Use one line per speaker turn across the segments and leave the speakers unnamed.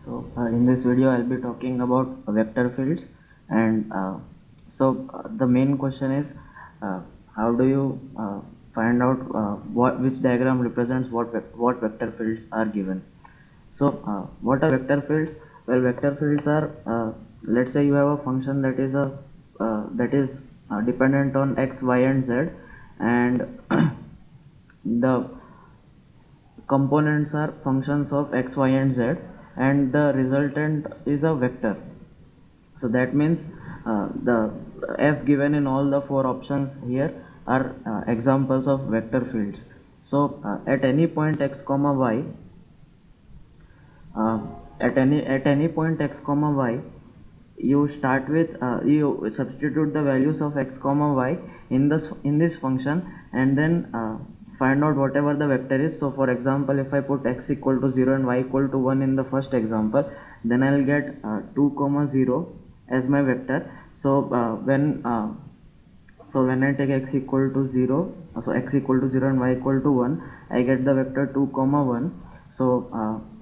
In this video I'll be talking about vector fields, and the main question is how do you find out which diagram represents what vector fields are given. What are vector fields? Well, vector fields are, let's say you have a function that is dependent on x, y and z, and the components are functions of x, y and z, and the resultant is a vector. So that means the f given in all the four options here are examples of vector fields. At any point x comma y, uh, at any point x comma y, you start with you substitute the values of x comma y in this function, and then find out whatever the vector is. So for example, if I put x equal to 0 and y equal to 1 in the first example, then I'll get 2 comma 0 as my vector. When I take x equal to 0, so x equal to 0 and y equal to 1, I get the vector 2 comma 1.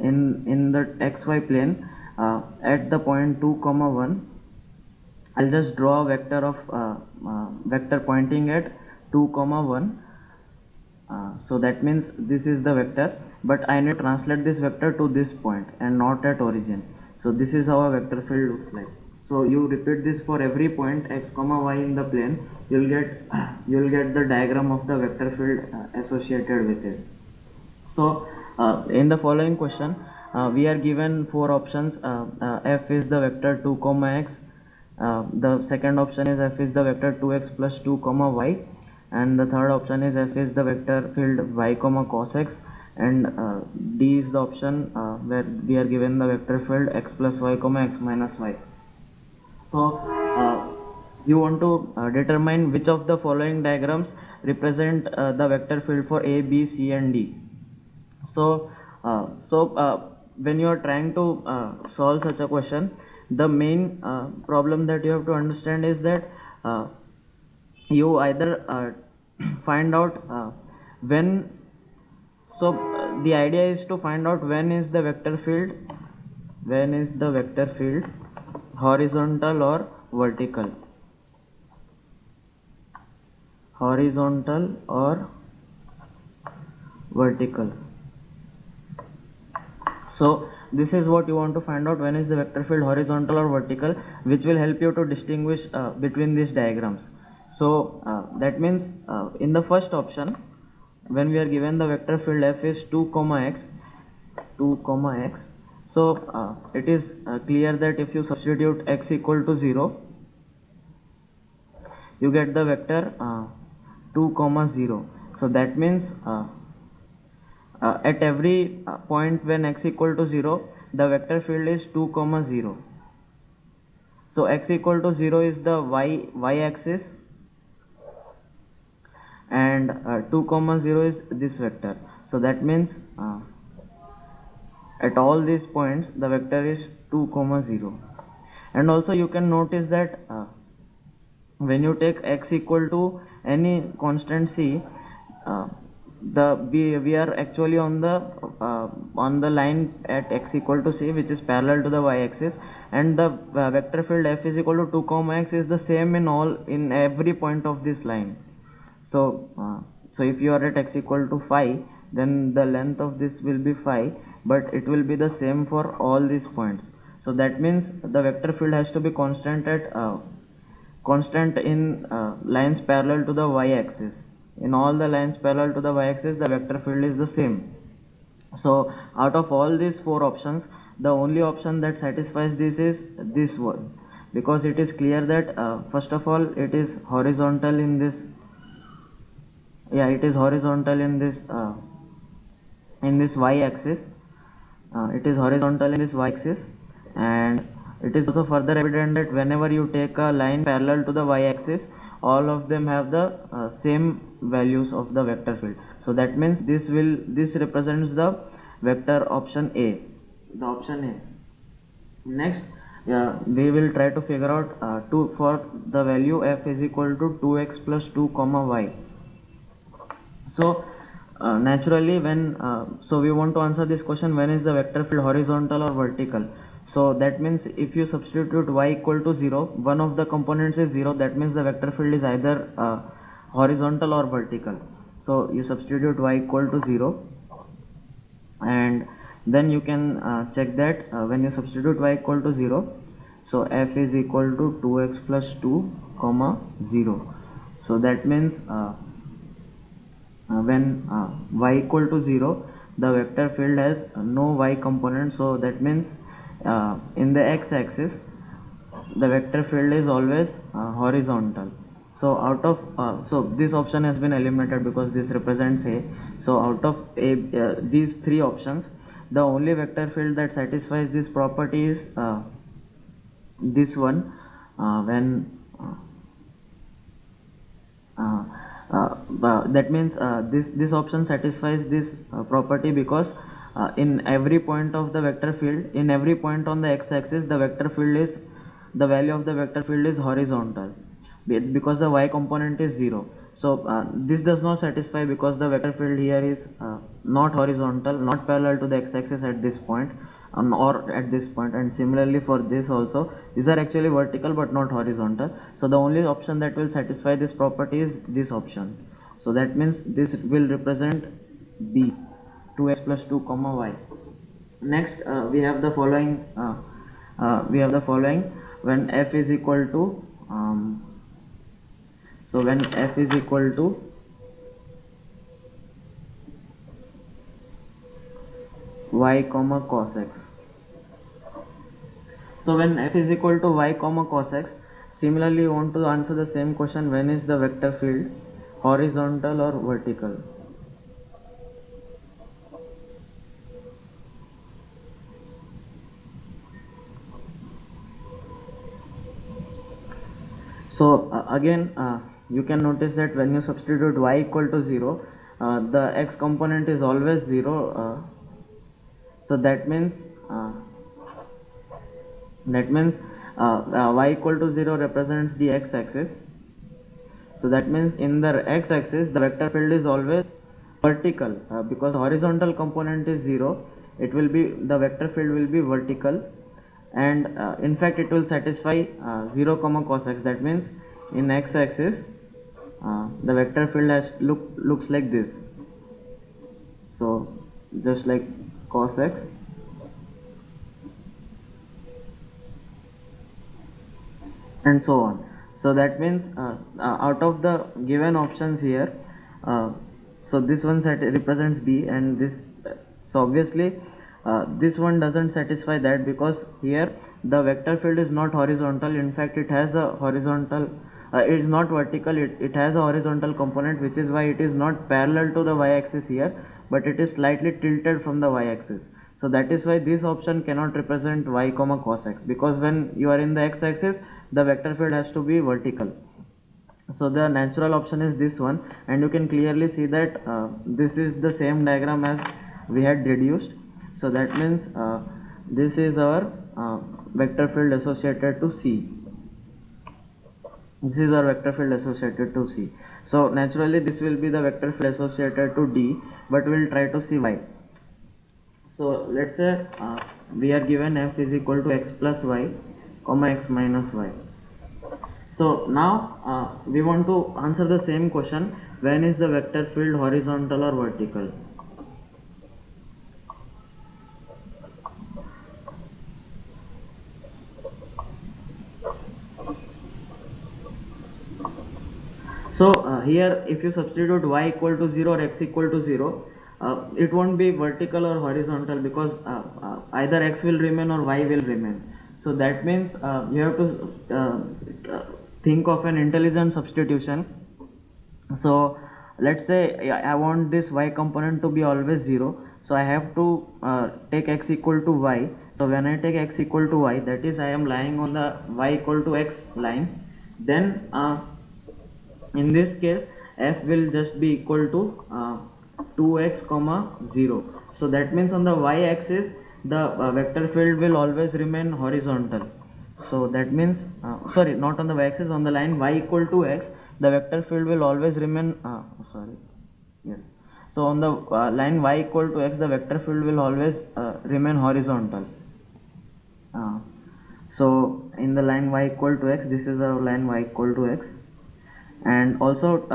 In the xy plane, at the point 2 comma 1, I'll just draw a vector of vector pointing at 2 comma 1. So that means this is the vector, but I need to translate this vector to this point and not at origin. So this is how a vector field looks like. So you repeat this for every point x comma y in the plane, you'll get the diagram of the vector field associated with it. So in the following question, we are given four options. F is the vector 2 comma x. The second option is f is the vector 2x plus 2 comma y, and the third option is f is the vector field y comma cos x, and D is the option where we are given the vector field x plus y comma x minus y. So you want to determine which of the following diagrams represent the vector field for A, B, C and D. When you are trying to solve such a question, the main problem that you have to understand is that you either find out when. The idea is to find out when is the vector field horizontal or vertical. So this is what you want to find out, when is the vector field horizontal or vertical, which will help you to distinguish between these diagrams. So that means in the first option, when we are given the vector field f is 2 comma x, so it is clear that if you substitute x equal to 0, you get the vector 2 comma 0. So that means at every point when x equal to 0, the vector field is 2 comma 0. So x equal to 0 is the y axis, and 2 comma 0 is this vector. So that means at all these points the vector is 2 comma 0. And also you can notice that when you take x equal to any constant c, we are actually on the line at x equal to c, which is parallel to the y axis, and the vector field f is equal to 2 comma x is the same in every point of this line. So if you are at x equal to phi, then the length of this will be phi, but it will be the same for all these points. So that means the vector field has to be constant in lines parallel to the y axis. In all the lines parallel to the y axis, the vector field is the same. So out of all these four options, the only option that satisfies this is this one, because it is clear that first of all it is horizontal in this, it is horizontal in this y axis. It is horizontal in this y axis, and it is also further evident that whenever you take a line parallel to the y axis, all of them have the same values of the vector field. So that means this represents the vector option A, the option A. Next, we will try to figure out for the value f is equal to 2x plus 2 comma y. So naturally when so we want to answer this question, when is the vector field horizontal or vertical? So that means if you substitute y equal to 0, one of the components is 0, that means the vector field is either horizontal or vertical. So you substitute y equal to 0, and then you can check that when you substitute y equal to 0, so f is equal to 2x plus 2 comma 0. So that means when y equal to 0, the vector field has no y component, so that means in the x-axis the vector field is always horizontal. So out of so this option has been eliminated because this represents a. So out of these three options, the only vector field that satisfies this property is this one, when uh, that means this option satisfies this property because in every point of the vector field, in every point on the x-axis, the vector field is, the value of the vector field is horizontal because the y component is 0. So this does not satisfy because the vector field here is not horizontal, not parallel to the x-axis at this point, or at this point, and similarly for this also, these are actually vertical but not horizontal. So the only option that will satisfy this property is this option. So that means this will represent B, 2x plus 2 comma y. Next we have the following when f is equal to so when f is equal to y comma cos x. So when f is equal to y comma cos x, similarly you want to answer the same question, when is the vector field horizontal or vertical? So again you can notice that when you substitute y equal to 0, the x component is always 0, so that means uh, y equal to 0 represents the x-axis. So that means in the x-axis the vector field is always vertical because horizontal component is 0, it will be, the vector field will be vertical, and in fact it will satisfy 0 comma cos x. That means in x-axis the vector field has looks like this, so just like cos x, and so on. So that means out of the given options here, uh, so this one represents B, and this so obviously this one doesn't satisfy that because here the vector field is not horizontal, in fact it has a horizontal, it is not vertical, it has a horizontal component, which is why it is not parallel to the y-axis here, but it is slightly tilted from the y-axis. So that is why this option cannot represent y comma cos x, because when you are in the x-axis the vector field has to be vertical. So the natural option is this one, and you can clearly see that this is the same diagram as we had deduced. So that means this is our vector field associated to C. This is our vector field associated to C. So naturally this will be the vector field associated to D, but we will try to see why. So let's say we are given f is equal to x plus y comma x minus y. So now we want to answer the same question, when is the vector field horizontal or vertical? So here if you substitute y equal to 0 or x equal to 0, it won't be vertical or horizontal because either x will remain or y will remain. So that means you have to think of an intelligent substitution. So let's say I want this y component to be always 0, so I have to take x equal to y. So when I take x equal to y, that is I am lying on the y equal to x line, then in this case f will just be equal to 2x comma 0. So that means on the y-axis the vector field will always remain horizontal. So that means sorry, not on the y-axis, on the line y equal to x, the vector field will always remain sorry, yes, So on the line y equal to x, the vector field will always remain horizontal. So in the line y equal to x, this is our line y equal to x, and also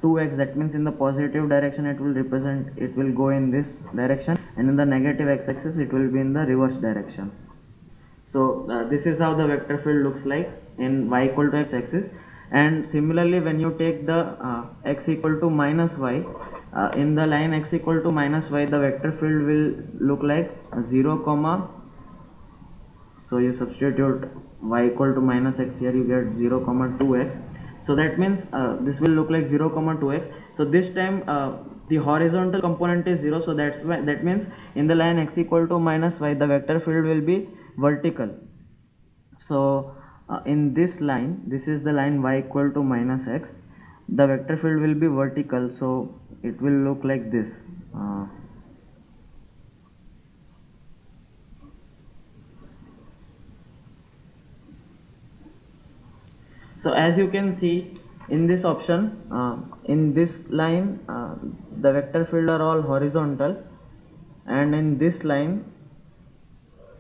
2x, that means in the positive direction it will go in this direction, and in the negative x-axis it will be in the reverse direction. So this is how the vector field looks like in y equal to x axis. And similarly, when you take the x equal to minus y, in the line x equal to minus y, the vector field will look like 0 comma, so you substitute y equal to minus x, here you get 0 comma 2x. So that means this will look like 0 comma 2x. So this time the horizontal component is 0, so that means in the line x equal to minus y, the vector field will be vertical. So in this line, this is the line y equal to minus x, the vector field will be vertical, so it will look like this. So as you can see in this option, in this line the vector field are all horizontal, and in this line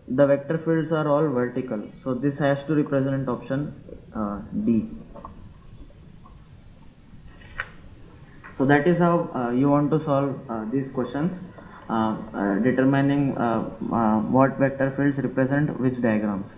the vector fields are all vertical. So this has to represent option D. So that is how you want to solve these questions, determining what vector fields represent which diagrams.